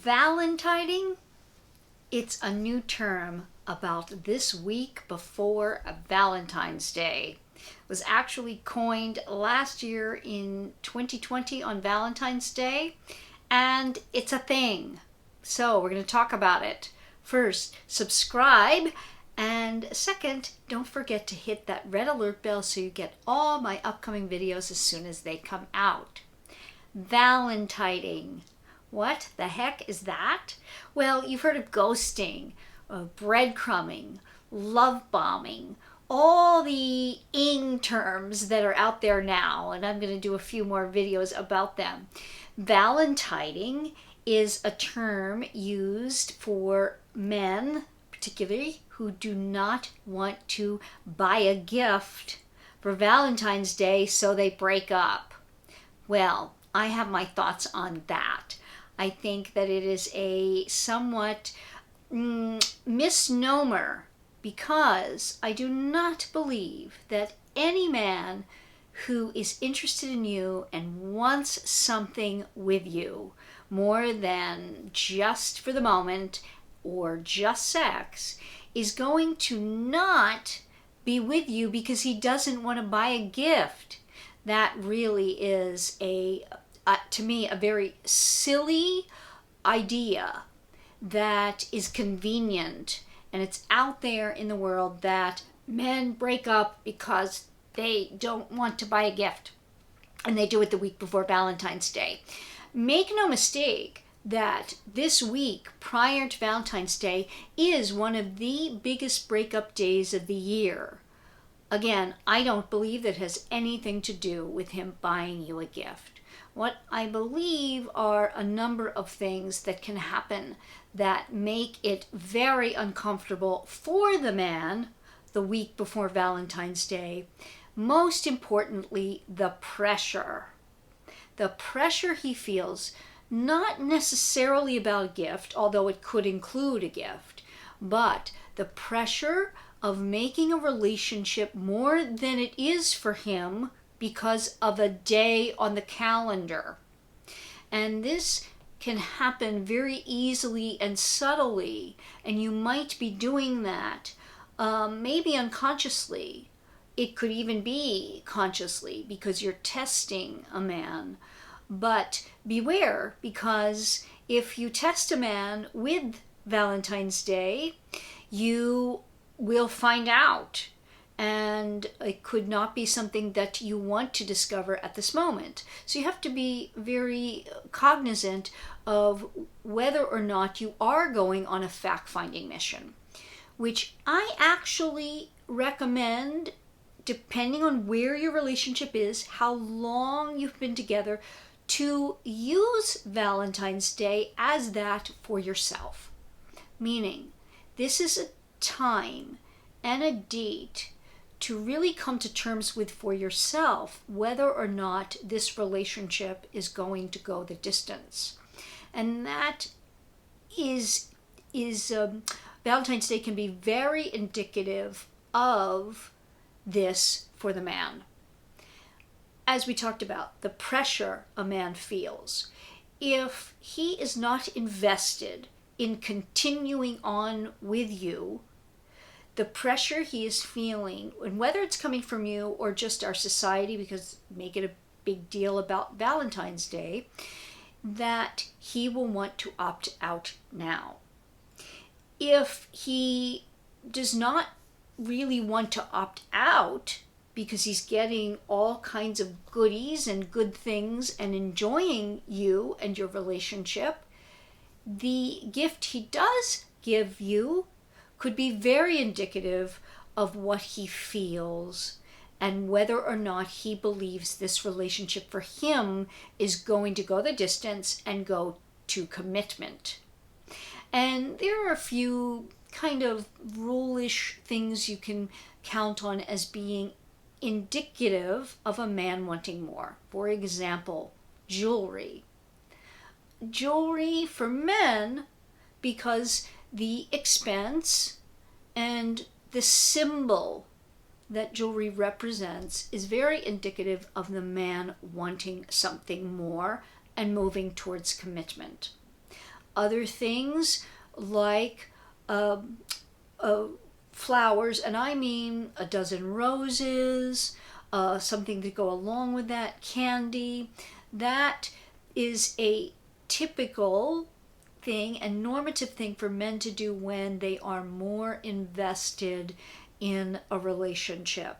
Valentining, it's a new term about this week before Valentine's Day. It was actually coined last year in 2020 on Valentine's Day, and it's a thing. So we're going to talk about it. First, subscribe, and second, don't forget to hit that red alert bell so you get all my upcoming videos as soon as they come out. Valentining. What the heck is that? Well, you've heard of ghosting, breadcrumbing, love bombing, all the ing terms that are out there now, and I'm going to do a few more videos about them. Valentining is a term used for men, particularly, who do not want to buy a gift for Valentine's Day, so they break up. Well, I have my thoughts on that. I think that it is a somewhat misnomer, because I do not believe that any man who is interested in you and wants something with you more than just for the moment or just sex is going to not be with you because he doesn't want to buy a gift. That really is to me, a very silly idea that is convenient, and it's out there in the world that men break up because they don't want to buy a gift, and they do it the week before Valentine's Day. Make no mistake that this week prior to Valentine's Day is one of the biggest breakup days of the year. Again, I don't believe that has anything to do with him buying you a gift. What I believe are a number of things that can happen that make it very uncomfortable for the man the week before Valentine's Day. Most importantly, the pressure. The pressure he feels, not necessarily about a gift, although it could include a gift, but the pressure of making a relationship more than it is for him because of a day on the calendar. And this can happen very easily and subtly, and you might be doing that maybe unconsciously. It could even be consciously because you're testing a man. But beware, because if you test a man with Valentine's Day, you will find out. And it could not be something that you want to discover at this moment. So you have to be very cognizant of whether or not you are going on a fact-finding mission, which I actually recommend, depending on where your relationship is, how long you've been together, to use Valentine's Day as that for yourself. Meaning, this is a time and a date to really come to terms with for yourself whether or not this relationship is going to go the distance. And that is Valentine's Day can be very indicative of this for the man. As we talked about, the pressure a man feels. If he is not invested in continuing on with you, the pressure he is feeling, and whether it's coming from you or just our society, because make it a big deal about Valentine's Day, that he will want to opt out now. If he does not really want to opt out because he's getting all kinds of goodies and good things and enjoying you and your relationship, the gift he does give you could be very indicative of what he feels and whether or not he believes this relationship for him is going to go the distance and go to commitment. And there are a few kind of rule-ish things you can count on as being indicative of a man wanting more. For example, jewelry. Jewelry for men, because the expense and the symbol that jewelry represents is very indicative of the man wanting something more and moving towards commitment. other things like flowers, and I mean a dozen roses, something to go along with that, candy. That is a typical thing and normative thing for men to do when they are more invested in a relationship.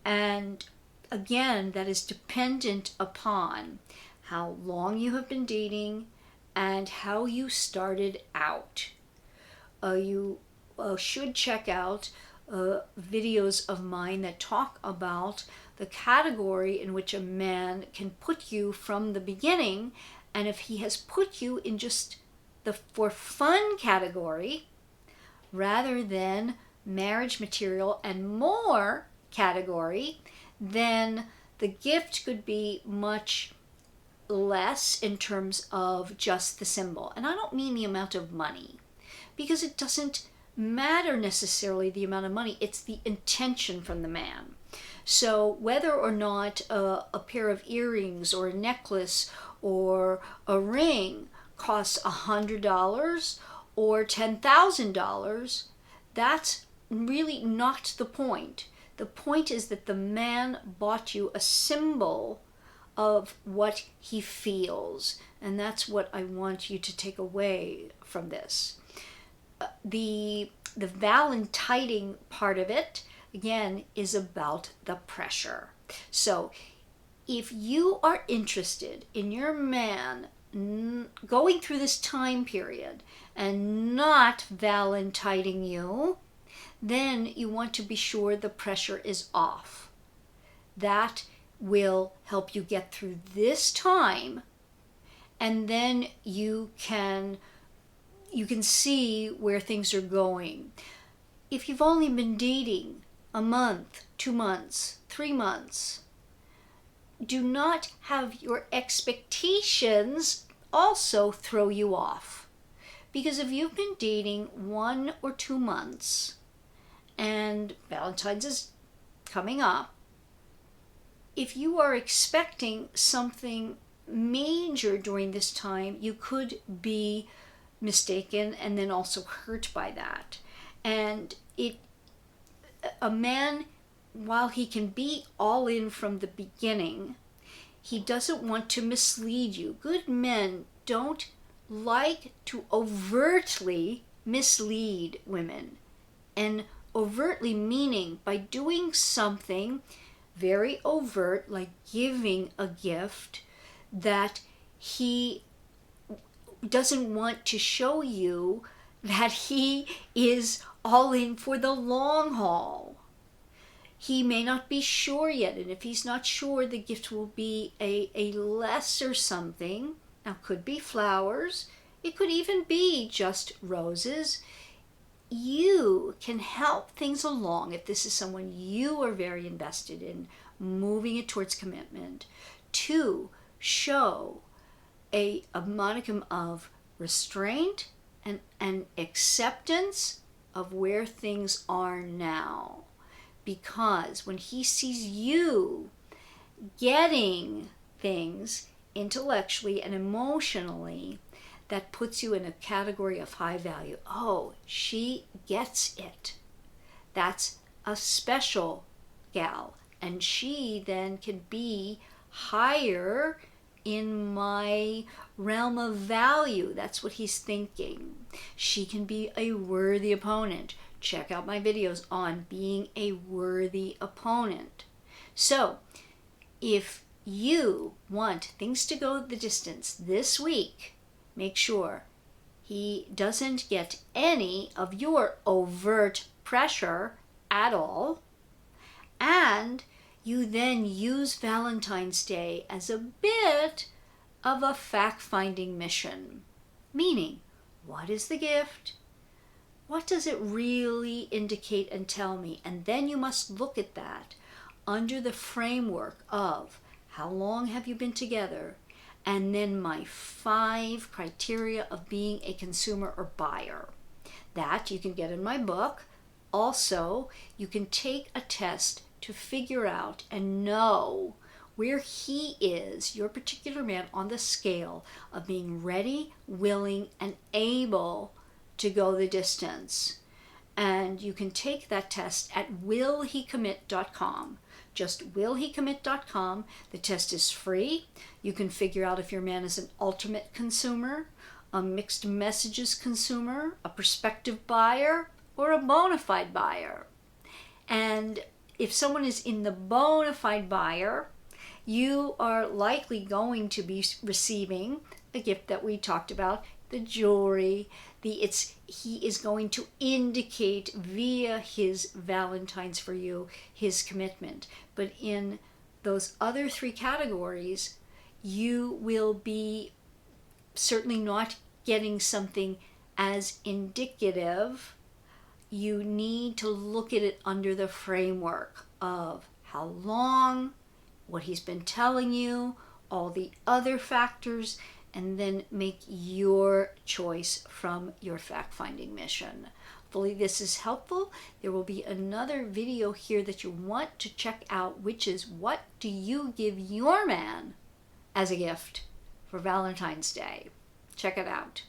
And again, that is dependent upon how long you have been dating and how you started out. You should check out videos of mine that talk about the category in which a man can put you from the beginning, and if he has put you in just the for fun category rather than marriage material and more category, then the gift could be much less in terms of just the symbol. And I don't mean the amount of money, because it doesn't matter necessarily the amount of money, it's the intention from the man. So whether or not a pair of earrings or a necklace or a ring costs $100 or $10,000, that's really not the point. The point is that the man bought you a symbol of what he feels, and that's what I want you to take away from this. The Valentining part of it, again, is about the pressure. So if you are interested in your man going through this time period and not valentining you, then you want to be sure the pressure is off. That will help you get through this time, and then you can see where things are going. If you've only been dating a month, 2 months, 3 months, do not have your expectations also throw you off. Because if you've been dating 1 or 2 months and Valentine's is coming up, if you are expecting something major during this time, you could be mistaken and then also hurt by that. And a man, while he can be all in from the beginning, he doesn't want to mislead you. Good men don't like to overtly mislead women. And overtly meaning by doing something very overt, like giving a gift that he doesn't want to show you that he is all in for the long haul. He may not be sure yet, and if he's not sure, the gift will be a lesser something. Now, could be flowers. It could even be just roses. You can help things along if this is someone you are very invested in, moving it towards commitment, to show a modicum of restraint and acceptance of where things are now. Because when he sees you getting things intellectually and emotionally, that puts you in a category of high value. Oh, she gets it. That's a special gal. And she then can be higher in my realm of value. That's what he's thinking. She can be a worthy opponent. Check out my videos on being a worthy opponent. So, if you want things to go the distance this week, make sure he doesn't get any of your overt pressure at all. And you then use Valentine's Day as a bit of a fact-finding mission. Meaning, what is the gift? What does it really indicate and tell me? And then you must look at that under the framework of how long have you been together? And then my 5 criteria of being a consumer or buyer. That you can get in my book. Also, you can take a test to figure out and know where he is, your particular man, on the scale of being ready, willing, and able to go the distance. And you can take that test at willhecommit.com. Just willhecommit.com. The test is free. You can figure out if your man is an ultimate consumer, a mixed messages consumer, a prospective buyer, or a bona fide buyer. And if someone is in the bona fide buyer, you are likely going to be receiving a gift that we talked about, the jewelry. He is going to indicate via his Valentine's for you his commitment. But in those other three categories, you will be certainly not getting something as indicative. You need to look at it under the framework of how long, what he's been telling you, all the other factors, and then make your choice from your fact-finding mission. Hopefully this is helpful. There will be another video here that you want to check out, which is what do you give your man as a gift for Valentine's Day? Check it out.